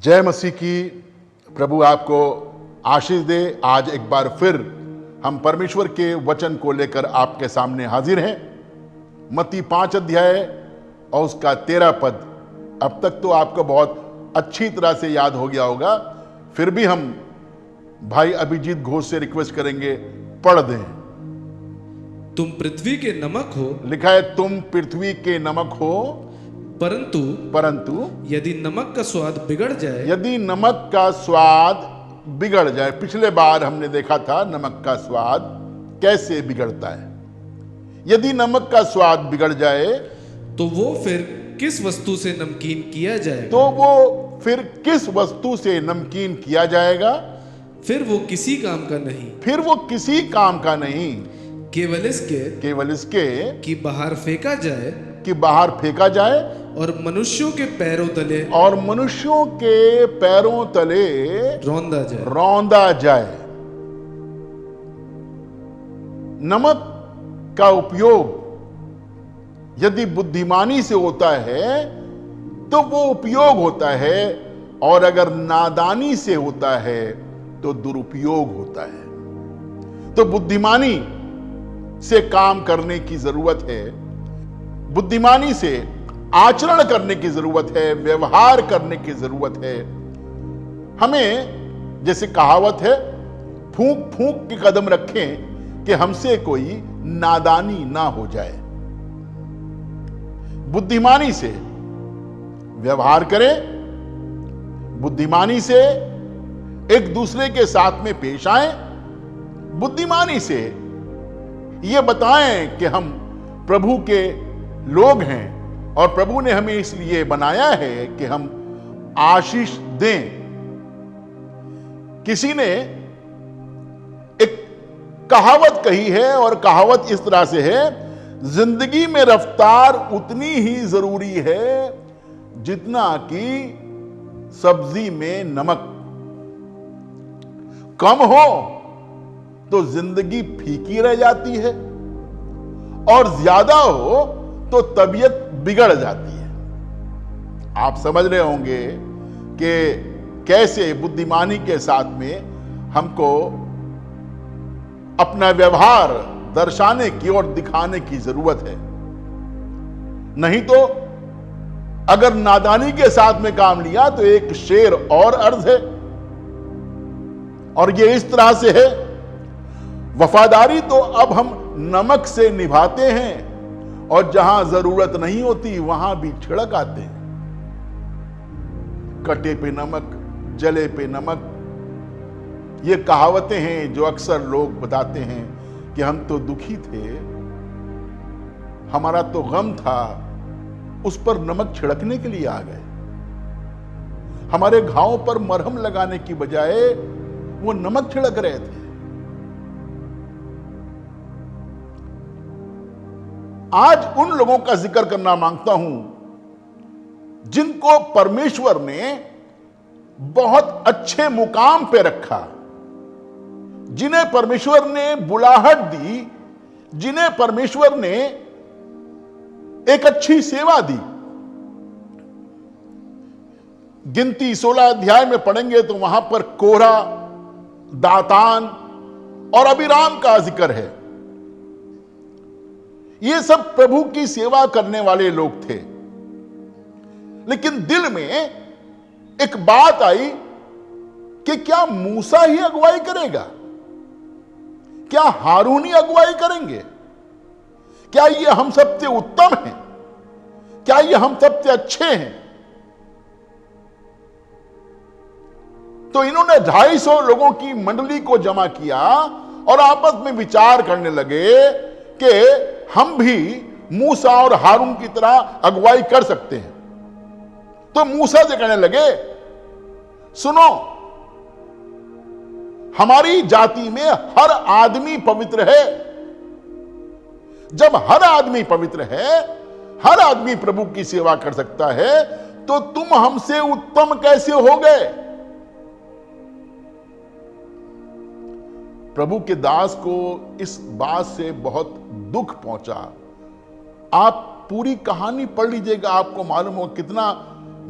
जय मसीह की। प्रभु आपको आशीष दे। आज एक बार फिर हम परमेश्वर के वचन को लेकर आपके सामने हाजिर हैं। मत्ती 5 अध्याय और उसका 13 पद अब तक तो आपको बहुत अच्छी तरह से याद हो गया होगा, फिर भी हम भाई अभिजीत घोष से रिक्वेस्ट करेंगे, पढ़ दें। तुम पृथ्वी के नमक हो। लिखा है तुम पृथ्वी के नमक हो, परंतु यदि नमक का स्वाद बिगड़ जाए, यदि नमक का स्वाद बिगड़ जाए। पिछले बार हमने देखा था नमक का स्वाद कैसे बिगड़ता है। यदि नमक का स्वाद बिगड़ जाए तो वो फिर किस वस्तु से नमकीन किया जाएगा? तो वो फिर किस वस्तु से नमकीन किया जाएगा? फिर वो किसी काम का नहीं, फिर वो किसी काम का नहीं, केवल इसके कि बाहर फेंका जाए, कि बाहर फेंका जाए और मनुष्यों के पैरों तले, और मनुष्यों के पैरों तले रौंदा जाए। नमक का उपयोग यदि बुद्धिमानी से होता है तो वो उपयोग होता है, और अगर नादानी से होता है तो दुरुपयोग होता है। तो बुद्धिमानी से काम करने की जरूरत है, बुद्धिमानी से आचरण करने की जरूरत है, व्यवहार करने की जरूरत है। हमें जैसे कहावत है, फूंक फूंक के कदम रखें कि हमसे कोई नादानी ना हो जाए। बुद्धिमानी से व्यवहार करें, बुद्धिमानी से एक दूसरे के साथ में पेश आएं, बुद्धिमानी से ये बताएं कि हम प्रभु के लोग हैं और प्रभु ने हमें इसलिए बनाया है कि हम आशीष दें। किसी ने एक कहावत कही है और कहावत इस तरह से है, जिंदगी में रफ्तार उतनी ही जरूरी है जितना कि सब्जी में नमक। कम हो तो जिंदगी फीकी रह जाती है, और ज्यादा हो तो तबीयत बिगड़ जाती है। आप समझ रहे होंगे कि कैसे बुद्धिमानी के साथ में हमको अपना व्यवहार दर्शाने की और दिखाने की जरूरत है। नहीं तो अगर नादानी के साथ में काम लिया तो एक शेर और अर्ज है, और ये इस तरह से है, वफादारी तो अब हम नमक से निभाते हैं और जहां जरूरत नहीं होती वहां भी छिड़क आते हैं। कटे पे नमक, जले पे नमक, ये कहावतें हैं जो अक्सर लोग बताते हैं कि हम तो दुखी थे, हमारा तो गम था, उस पर नमक छिड़कने के लिए आ गए। हमारे घावों पर मरहम लगाने की बजाय वो नमक छिड़क रहे थे। आज उन लोगों का जिक्र करना मांगता हूं जिनको परमेश्वर ने बहुत अच्छे मुकाम पे रखा, जिन्हें परमेश्वर ने बुलाहट दी, जिन्हें परमेश्वर ने एक अच्छी सेवा दी। गिनती 16 अध्याय में पढ़ेंगे तो वहां पर कोरह, दातान और अबीराम का जिक्र है। ये सब प्रभु की सेवा करने वाले लोग थे, लेकिन दिल में एक बात आई कि क्या मूसा ही अगुवाई करेगा? क्या हारून ही अगुवाई करेंगे? क्या ये हम सबसे उत्तम हैं? क्या ये हम सबसे अच्छे हैं? तो इन्होंने 250 लोगों की मंडली को जमा किया और आपस में विचार करने लगे कि हम भी मूसा और हारून की तरह अगुवाई कर सकते हैं। तो मूसा से कहने लगे, सुनो, हमारी जाति में हर आदमी पवित्र है। जब हर आदमी पवित्र है, हर आदमी प्रभु की सेवा कर सकता है, तो तुम हमसे उत्तम कैसे हो गए? प्रभु के दास को इस बात से बहुत दुख पहुंचा। आप पूरी कहानी पढ़ लीजिएगा, आपको मालूम हो कितना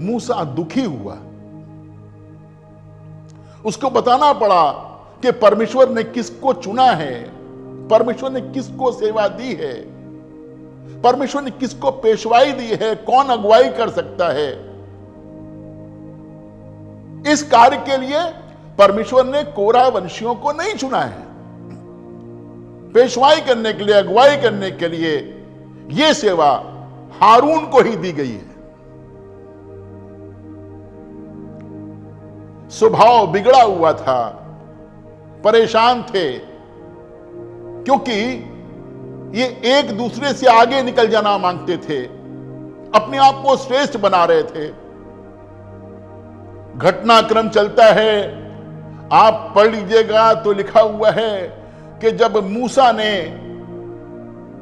मूसा दुखी हुआ। उसको बताना पड़ा कि परमेश्वर ने किसको चुना है, परमेश्वर ने किसको सेवा दी है, परमेश्वर ने किसको पेशवाई दी है, कौन अगुवाई कर सकता है। इस कार्य के लिए परमेश्वर ने कोरह वंशियों को नहीं चुना है। पेशवाई करने के लिए, अगुवाई करने के लिए यह सेवा हारून को ही दी गई है। स्वभाव बिगड़ा हुआ था, परेशान थे, क्योंकि ये एक दूसरे से आगे निकल जाना मांगते थे, अपने आप को श्रेष्ठ बना रहे थे। घटनाक्रम चलता है, आप पढ़ लीजिएगा तो लिखा हुआ है कि जब मूसा ने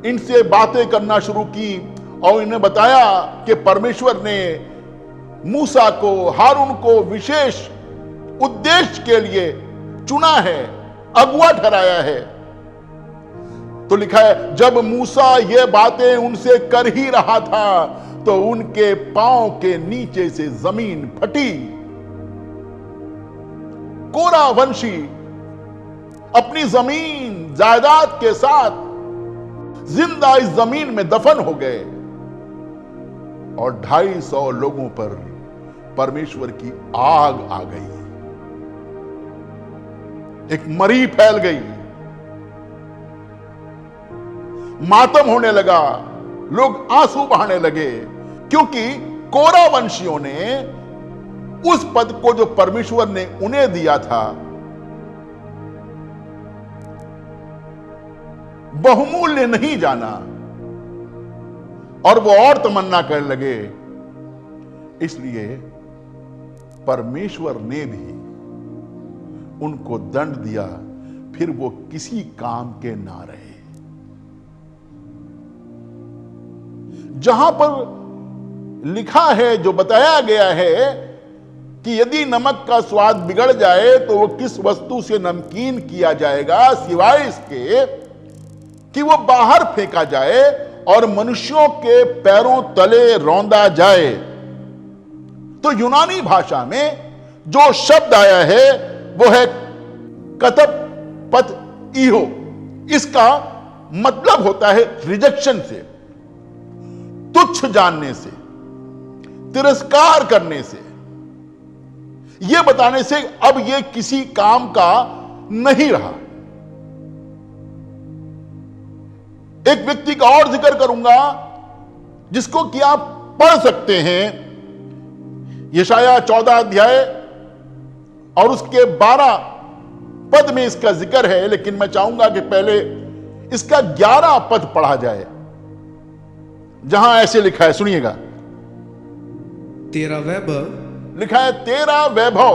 इनसे बातें करना शुरू की और इन्हें बताया कि परमेश्वर ने मूसा को, हारून को विशेष उद्देश्य के लिए चुना है, अगुवा ठहराया है, तो लिखा है जब मूसा ये बातें उनसे कर ही रहा था तो उनके पांव के नीचे से जमीन फटी। कोरह वंशी अपनी जमीन जायदाद के साथ जिंदा इस जमीन में दफन हो गए और 250 लोगों पर परमेश्वर की आग आ गई, एक मरी फैल गई, मातम होने लगा, लोग आंसू बहाने लगे, क्योंकि कोरह वंशियों ने उस पद को जो परमेश्वर ने उन्हें दिया था बहुमूल्य नहीं जाना और वो और तमन्ना करने लगे। इसलिए परमेश्वर ने भी उनको दंड दिया, फिर वो किसी काम के ना रहे। जहां पर लिखा है, जो बताया गया है कि यदि नमक का स्वाद बिगड़ जाए तो वो किस वस्तु से नमकीन किया जाएगा, सिवाय इसके कि वो बाहर फेंका जाए और मनुष्यों के पैरों तले रौंदा जाए। तो यूनानी भाषा में जो शब्द आया है वो है कतप पत इहो। इसका मतलब होता है रिजेक्शन से, तुच्छ जानने से, तिरस्कार करने से, यह बताने से अब यह किसी काम का नहीं रहा। एक व्यक्ति का और जिक्र करूंगा जिसको कि आप पढ़ सकते हैं, यशाया 14 अध्याय और उसके 12 पद में इसका जिक्र है, लेकिन मैं चाहूंगा कि पहले इसका 11 पद पढ़ा जाए, जहां ऐसे लिखा है, सुनिएगा। तेरा वैभव, लिखा है तेरा वैभव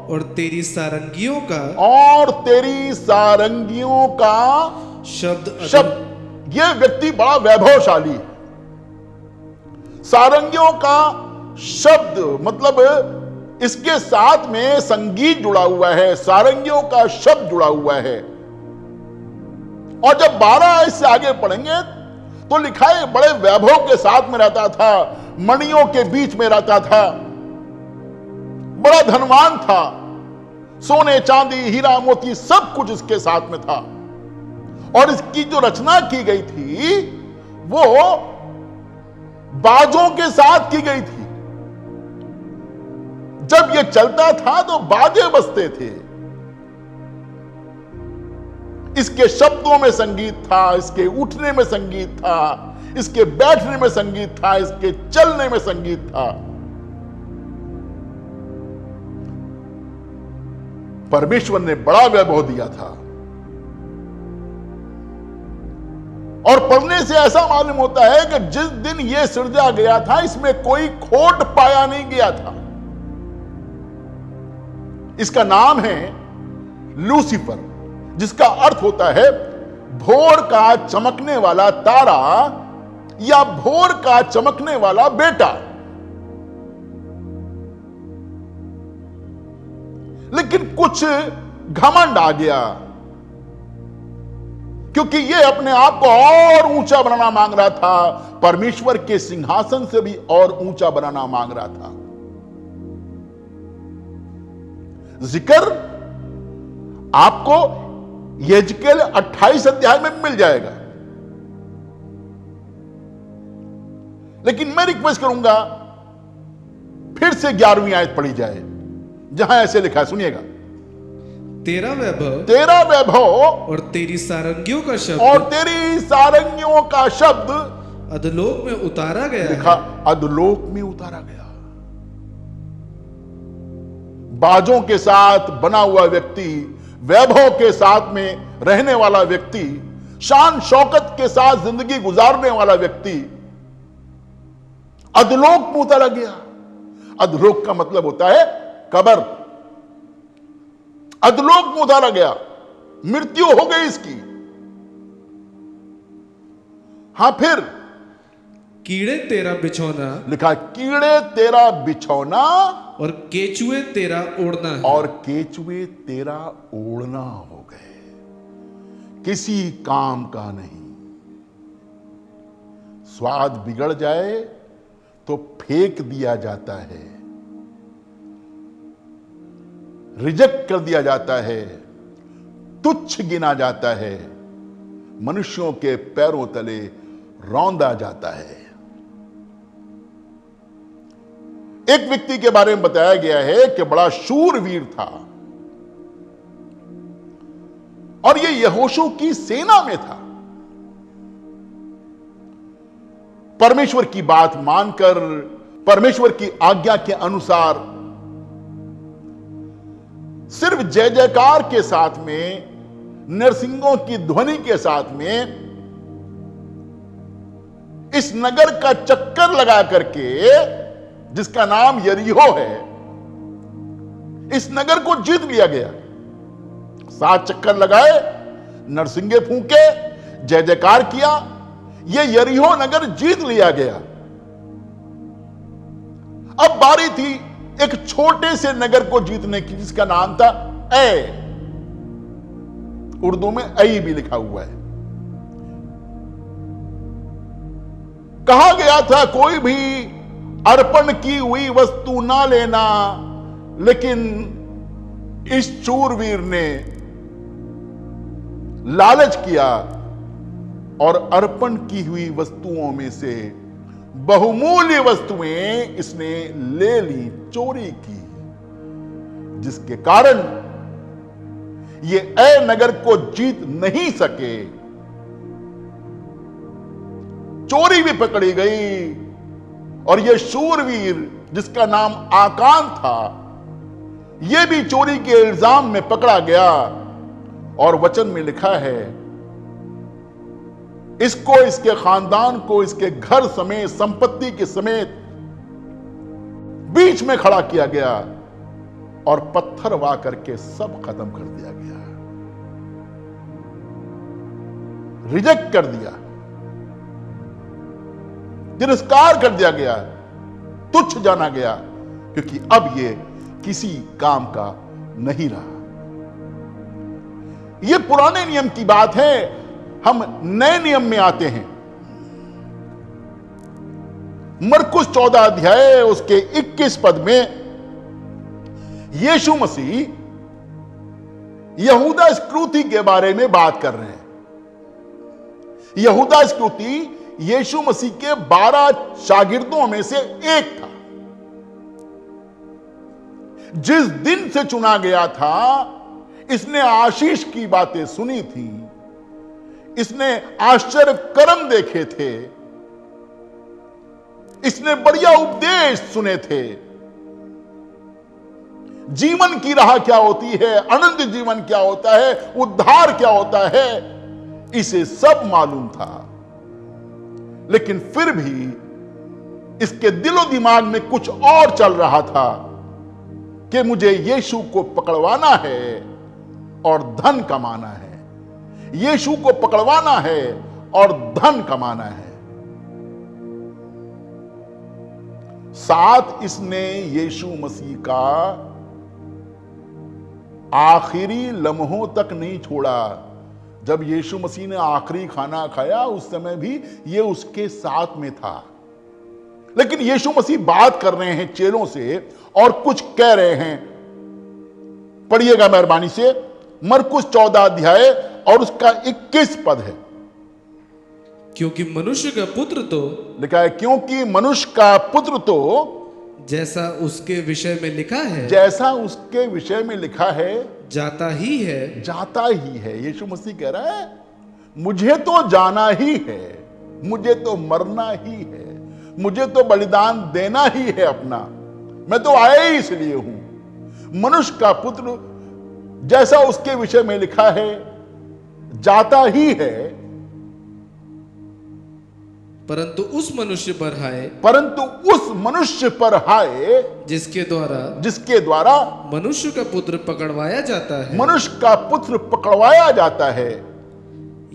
और तेरी सारंगियों का, और तेरी सारंगियों का शब्द। यह व्यक्ति बड़ा वैभवशाली है। सारंगियों का शब्द मतलब इसके साथ में संगीत जुड़ा हुआ है, सारंगियों का शब्द जुड़ा हुआ है। और जब 12 इससे आगे पढ़ेंगे तो लिखा है बड़े वैभव के साथ में रहता था, मणियों के बीच में रहता था, बड़ा धनवान था, सोने चांदी हीरा मोती सब कुछ इसके साथ में था। और इसकी जो रचना की गई थी वो बाजों के साथ की गई थी। जब यह चलता था तो बाजे बजते थे। इसके शब्दों में संगीत था, इसके उठने में संगीत था, इसके बैठने में संगीत था, इसके चलने में संगीत था। परमेश्वर ने बड़ा वैभव दिया था। और पढ़ने से ऐसा मालूम होता है कि जिस दिन यह सृजा गया था इसमें कोई खोट पाया नहीं गया था। इसका नाम है लूसीफर, जिसका अर्थ होता है भोर का चमकने वाला तारा या भोर का चमकने वाला बेटा। लेकिन कुछ घमंड आ गया, क्योंकि यह अपने आप को और ऊंचा बनाना मांग रहा था, परमेश्वर के सिंहासन से भी और ऊंचा बनाना मांग रहा था। जिक्र आपको यहेजकेल 28 अध्याय में मिल जाएगा। लेकिन मैं रिक्वेस्ट करूंगा फिर से 11वीं आयत पढ़ी जाए, जहां ऐसे लिखा है, सुनिएगा। तेरा वैभव और तेरी सारंगियों का शब्द, और तेरी सारंगियों का शब्द अधोलोक में उतारा गया, लिखा अधोलोक में उतारा गया। बाजों के साथ बना हुआ व्यक्ति, वैभव के साथ में रहने वाला व्यक्ति, शान शौकत के साथ जिंदगी गुजारने वाला व्यक्ति अधोलोक में उतारा गया। अधोलोक का मतलब होता है कब्र। अधोलोक में उतारा गया, मृत्यु हो गई इसकी। हां, फिर कीड़े तेरा बिछौना, लिखा कीड़े तेरा बिछौना और केचुए तेरा ओढ़ना है। और केचुए तेरा ओढ़ना हो गए, किसी काम का नहीं। स्वाद बिगड़ जाए तो फेंक दिया जाता है, रिजेक्ट कर दिया जाता है, तुच्छ गिना जाता है, मनुष्यों के पैरों तले रौंदा जाता है। एक व्यक्ति के बारे में बताया गया है कि बड़ा शूरवीर था और यह यहोशू की सेना में था। परमेश्वर की बात मानकर, परमेश्वर की आज्ञा के अनुसार सिर्फ जय जयकार के साथ में, नरसिंहों की ध्वनि के साथ में इस नगर का चक्कर लगा करके, जिसका नाम यरीहो है, इस नगर को जीत लिया गया। 7 चक्कर लगाए, नरसिंगे फूंके, जय जयकार किया, यह यरीहो नगर जीत लिया गया। अब बारी थी एक छोटे से नगर को जीतने की, जिसका नाम था ऐ। उर्दू में ऐ भी लिखा हुआ है। कहा गया था कोई भी अर्पण की हुई वस्तु ना लेना, लेकिन इस शूरवीर ने लालच किया और अर्पण की हुई वस्तुओं में से बहुमूल्य वस्तुएं इसने ले ली, चोरी की, जिसके कारण ये ऐ नगर को जीत नहीं सके। चोरी भी पकड़ी गई और यह शूरवीर, जिसका नाम आकान था, यह भी चोरी के इल्जाम में पकड़ा गया। और वचन में लिखा है, इसको, इसके खानदान को, इसके घर समेत, संपत्ति के समेत बीच में खड़ा किया गया और पत्थर वाह करके सब खत्म कर दिया गया, रिजेक्ट कर दिया, तिरस्कार कर दिया गया, तुच्छ जाना गया, क्योंकि अब ये किसी काम का नहीं रहा। ये पुराने नियम की बात है। हम नए नियम में आते हैं। मरकुस 14 अध्याय उसके 21 पद में यीशु मसीह यहूदा इस्करियोती के बारे में बात कर रहे हैं। यहूदा इस्करियोती यीशु मसीह के 12 शागिर्दों में से एक था। जिस दिन से चुना गया था, इसने आशीष की बातें सुनी थी, इसने आश्चर्य कर्म देखे थे, इसने बढ़िया उपदेश सुने थे। जीवन की राह क्या होती है, अनंत जीवन क्या होता है, उद्धार क्या होता है, इसे सब मालूम था। लेकिन फिर भी इसके दिलो दिमाग में कुछ और चल रहा था कि मुझे यीशु को पकड़वाना है और धन कमाना है। यीशु को पकड़वाना है और धन कमाना है। साथ इसने यीशु मसीह का आखिरी लम्हों तक नहीं छोड़ा। जब यीशु मसीह ने आखिरी खाना खाया, उस समय भी ये उसके साथ में था। लेकिन यीशु मसीह बात कर रहे हैं चेलों से और कुछ कह रहे हैं। पढ़िएगा मेहरबानी से, मरकुस 14 अध्याय और उसका 21 पद है। क्योंकि मनुष्य का पुत्र तो, लिखा है, क्योंकि मनुष्य का पुत्र तो जैसा उसके विषय में लिखा है, जैसा उसके विषय में लिखा है, जाता ही है। जाता ही है। यीशु मसीह कह रहा है, मुझे तो जाना ही है, मुझे तो मरना ही है, मुझे तो बलिदान देना ही है अपना, मैं तो आया ही इसलिए हूं। मनुष्य का पुत्र जैसा उसके विषय में लिखा है, जाता ही है, परंतु उस मनुष्य पर हाय, परंतु उस मनुष्य पर हाय जिसके द्वारा मनुष्य का पुत्र पकड़वाया जाता है। मनुष्य का पुत्र पकड़वाया जाता है।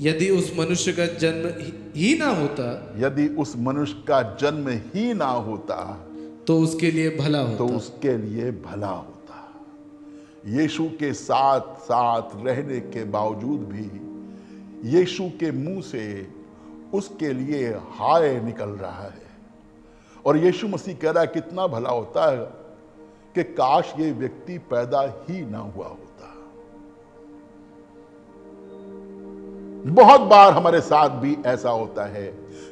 यदि उस मनुष्य का जन्म ही ना होता, यदि उस मनुष्य का जन्म ही ना होता तो उसके लिए भला होता, तो उसके लिए भला होता। यीशु के साथ साथ रहने के बावजूद भी यीशु के मुंह से उसके लिए हाय निकल रहा है। और यीशु मसीह कह रहा है, कितना भला होता है कि काश ये व्यक्ति पैदा ही ना हुआ होता। बहुत बार हमारे साथ भी ऐसा होता है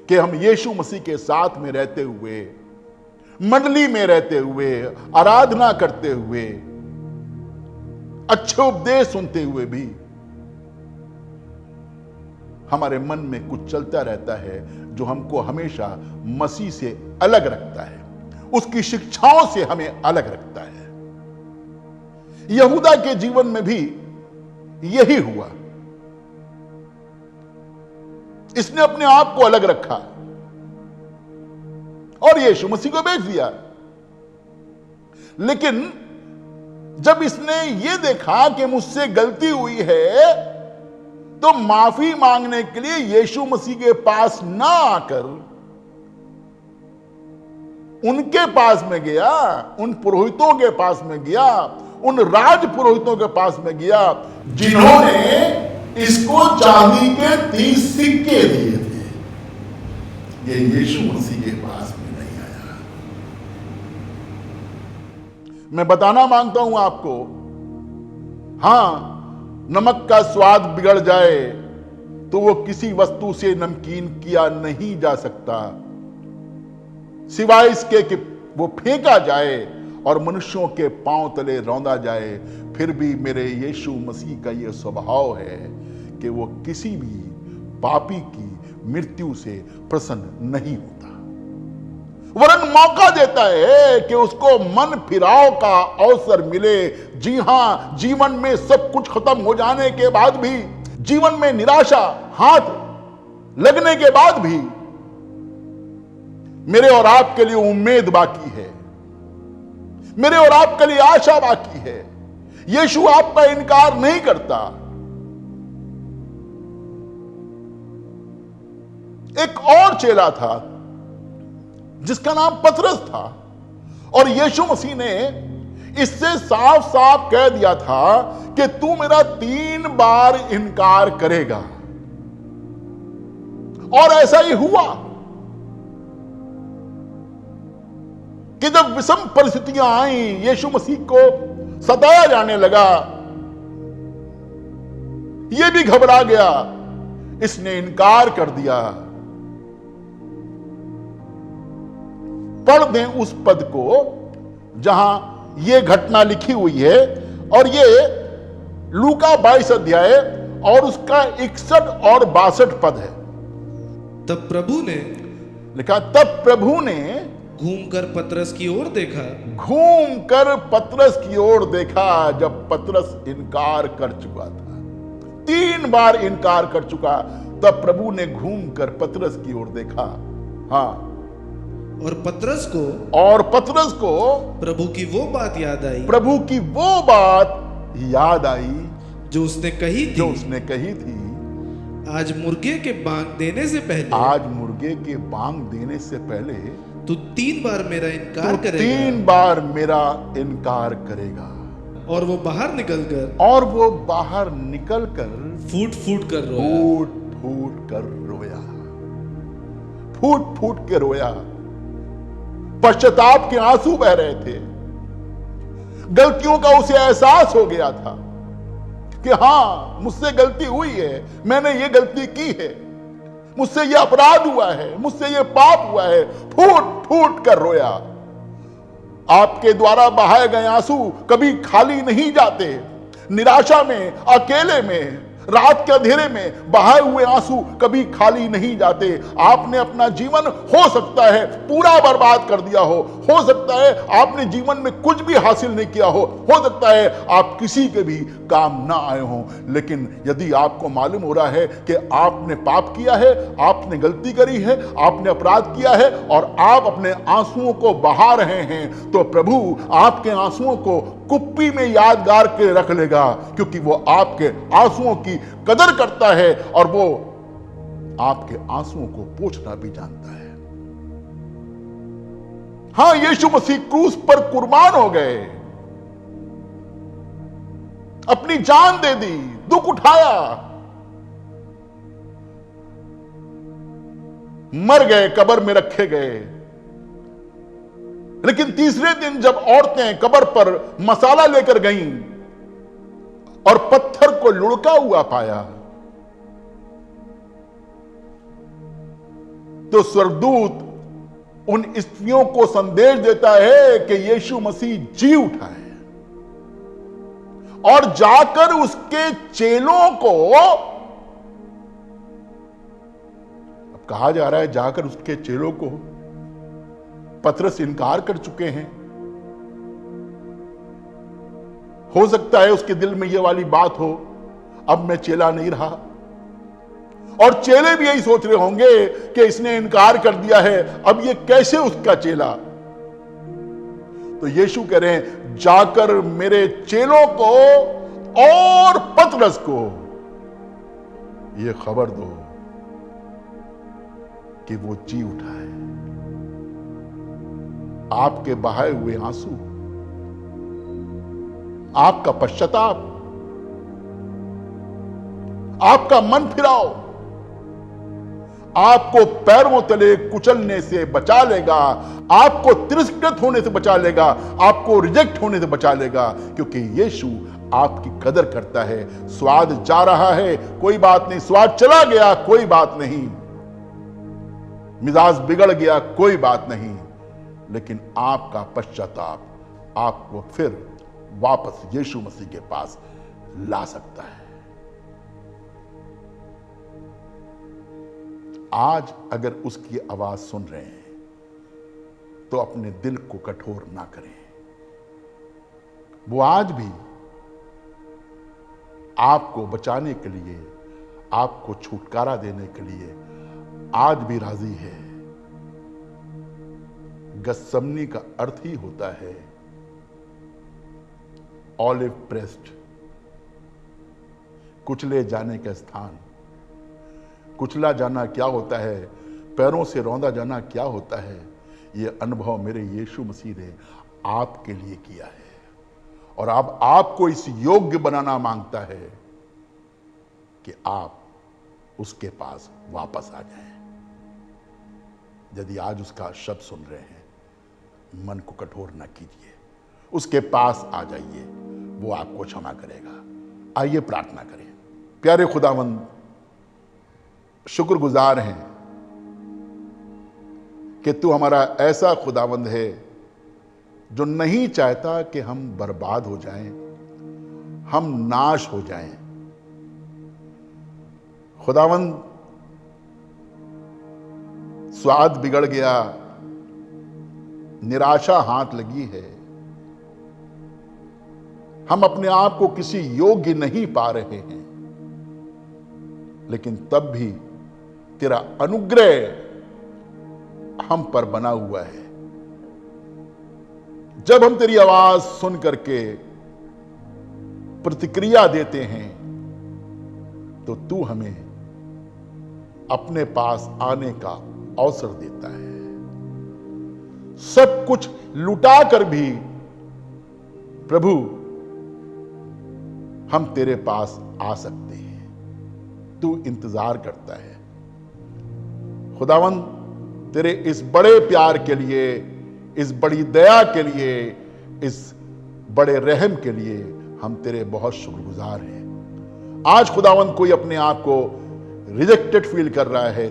कि हम यीशु मसीह के साथ में रहते हुए, मंडली में रहते हुए, आराधना करते हुए, अच्छे उपदेश सुनते हुए भी हमारे मन में कुछ चलता रहता है जो हमको हमेशा मसीह से अलग रखता है, उसकी शिक्षाओं से हमें अलग रखता है। यहूदा के जीवन में भी यही हुआ। इसने अपने आप को अलग रखा और यीशु मसीह को बेच दिया। लेकिन जब इसने यह देखा कि मुझसे गलती हुई है, तो माफी मांगने के लिए यीशु मसीह के पास ना आकर उनके पास में गया, उन पुरोहितों के पास में गया, उन राज पुरोहितों के पास में गया जिन्होंने इसको चांदी के 30 सिक्के दिए थे। ये यीशु मसीह के पास में नहीं आया। मैं बताना मांगता हूं आपको, हां, नमक का स्वाद बिगड़ जाए तो वो किसी वस्तु से नमकीन किया नहीं जा सकता, सिवाय इसके कि वो फेंका जाए और मनुष्यों के पांव तले रौंदा जाए। फिर भी मेरे यीशु मसीह का यह स्वभाव है कि वो किसी भी पापी की मृत्यु से प्रसन्न नहीं होता, वरन मौका देता है कि उसको मन फिराव का अवसर मिले। जी हां, जीवन में सब कुछ खत्म हो जाने के बाद भी, जीवन में निराशा हाथ लगने के बाद भी मेरे और आपके लिए उम्मीद बाकी है, मेरे और आपके लिए आशा बाकी है। यीशु आपका इनकार नहीं करता। एक और चेला था जिसका नाम पतरस था, और यीशु मसीह ने इससे साफ साफ कह दिया था कि तू मेरा 3 बार इनकार करेगा। और ऐसा ही हुआ कि जब विषम परिस्थितियां आई, यीशु मसीह को सताया जाने लगा, यह भी घबरा गया, इसने इनकार कर दिया। पढ़ दें उस पद को जहां यह घटना लिखी हुई है, और यह लूका 22 अध्याय और उसका 61 और 62 पद है। तब प्रभु ने लिखा, तब प्रभु ने घूमकर पतरस की ओर देखा, घूमकर पतरस की ओर देखा। जब पतरस इनकार कर चुका था, 3 बार इनकार कर चुका, तब प्रभु ने घूमकर पतरस की ओर देखा। हां, और पतरस को प्रभु की वो बात याद आई, प्रभु की वो बात याद आई जो उसने कही थी, आज मुर्गे के बांग देने से पहले, आज मुर्गे के बांग देने से पहले तू 3 बार मेरा इनकार करेगा, 3 बार मेरा इनकार करेगा। और वो बाहर निकलकर फूट फूट कर रोया। पश्चाताप के आंसू बह रहे थे। गलतियों का उसे एहसास हो गया था कि हां, मुझसे गलती हुई है, मैंने ये गलती की है, मुझसे ये अपराध हुआ है, मुझसे ये पाप हुआ है। फूट फूट कर रोया। आपके द्वारा बहाए गए आंसू कभी खाली नहीं जाते। निराशा में, अकेले में, रात के अंधेरे में बहाए हुए आंसू कभी खाली नहीं जाते। आपने अपना जीवन हो सकता है पूरा बर्बाद कर दिया हो सकता है आपने जीवन में कुछ भी हासिल नहीं किया हो सकता है आप किसी के भी काम ना आए हो, लेकिन यदि आपको मालूम हो रहा है कि आपने पाप किया है, आपने गलती करी है, आपने अपराध किया है और आप अपने आंसुओं को बहा रहे हैं, तो प्रभु आपके आंसुओं को कुप्पी में यादगार के रख लेगा, क्योंकि वो आपके आंसुओं की कदर करता है और वो आपके आंसुओं को पोंछना भी जानता है। हां, यीशु मसीह क्रूस पर कुर्बान हो गए, अपनी जान दे दी, दुख उठाया, मर गए, कब्र में रखे गए। लेकिन तीसरे दिन जब औरतें कब्र पर मसाला लेकर गईं और पत्थर को लुढ़का हुआ पाया, तो स्वर्गदूत उन स्त्रियों को संदेश देता है कि यीशु मसीह जी उठा है, और जाकर उसके चेलों को, अब कहा जा रहा है जाकर उसके चेलों को, पतरस इनकार कर चुके हैं। हो सकता है उसके दिल में यह वाली बात हो, अब मैं चेला नहीं रहा, और चेले भी यही सोच रहे होंगे कि इसने इनकार कर दिया है, अब ये कैसे उसका चेला। तो यीशु कह रहे हैं, जाकर मेरे चेलों को और पतरस को यह खबर दो कि वो जी उठा है। आपके बहाए हुए आंसू, आपका पश्चाताप, आपका मन फिराव आपको पैरों तले कुचलने से बचा लेगा, आपको तिरस्कृत होने से बचा लेगा, आपको रिजेक्ट होने से बचा लेगा, क्योंकि यीशु आपकी कदर करता है। स्वाद जा रहा है, कोई बात नहीं, स्वाद चला गया, कोई बात नहीं, मिजाज बिगड़ गया, कोई बात नहीं, लेकिन आपका पश्चाताप आपको फिर वापस यीशु मसीह के पास ला सकता है। आज अगर उसकी आवाज सुन रहे हैं तो अपने दिल को कठोर ना करें। वो आज भी आपको बचाने के लिए, आपको छुटकारा देने के लिए आज भी राजी है। गत्समनी का अर्थ ही होता है ऑलिव प्रेस्ड, कुचले जाने का स्थान। कुचला जाना क्या होता है, पैरों से रौंदा जाना क्या होता है, यह अनुभव मेरे यीशु मसीह ने आपके लिए किया है, और अब आपको इस योग्य बनाना मांगता है कि आप उसके पास वापस आ जाएं। यदि आज उसका शब्द सुन रहे हैं, मन को कठोर न कीजिए, उसके पास आ जाइए, वो आपको क्षमा करेगा। आइए प्रार्थना करें। प्यारे खुदावंद, शुक्रगुजार हैं कि तू हमारा ऐसा खुदावंद है जो नहीं चाहता कि हम बर्बाद हो जाएं, हम नाश हो जाएं। खुदावंद, स्वाद बिगड़ गया, निराशा हाथ लगी है, हम अपने आप को किसी योग्य नहीं पा रहे हैं, लेकिन तब भी तेरा अनुग्रह हम पर बना हुआ है। जब हम तेरी आवाज सुन करके प्रतिक्रिया देते हैं तो तू हमें अपने पास आने का अवसर देता है। सब कुछ लुटा कर भी प्रभु हम तेरे पास आ सकते हैं, तू इंतजार करता है। खुदावंद, तेरे इस बड़े प्यार के लिए, इस बड़ी दया के लिए, इस बड़े रहम के लिए हम तेरे बहुत शुक्रगुजार हैं। आज खुदावंद कोई अपने आप को रिजेक्टेड फील कर रहा है,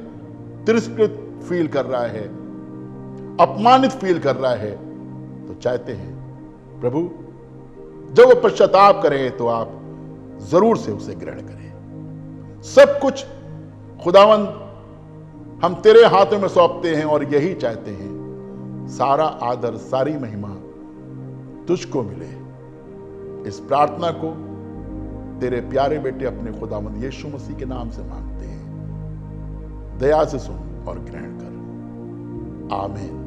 तिरस्कृत फील कर रहा है, अपमानित फील कर रहा है, तो चाहते हैं प्रभु जब वो पश्चाताप करे तो आप जरूर से उसे ग्रहण करें। सब कुछ खुदावंद हम तेरे हाथों में सौंपते हैं और यही चाहते हैं सारा आदर सारी महिमा तुझको मिले। इस प्रार्थना को तेरे प्यारे बेटे अपने खुदावंद यीशु मसीह के नाम से मांगते हैं। दया से सुन और ग्रहण कर। आमीन।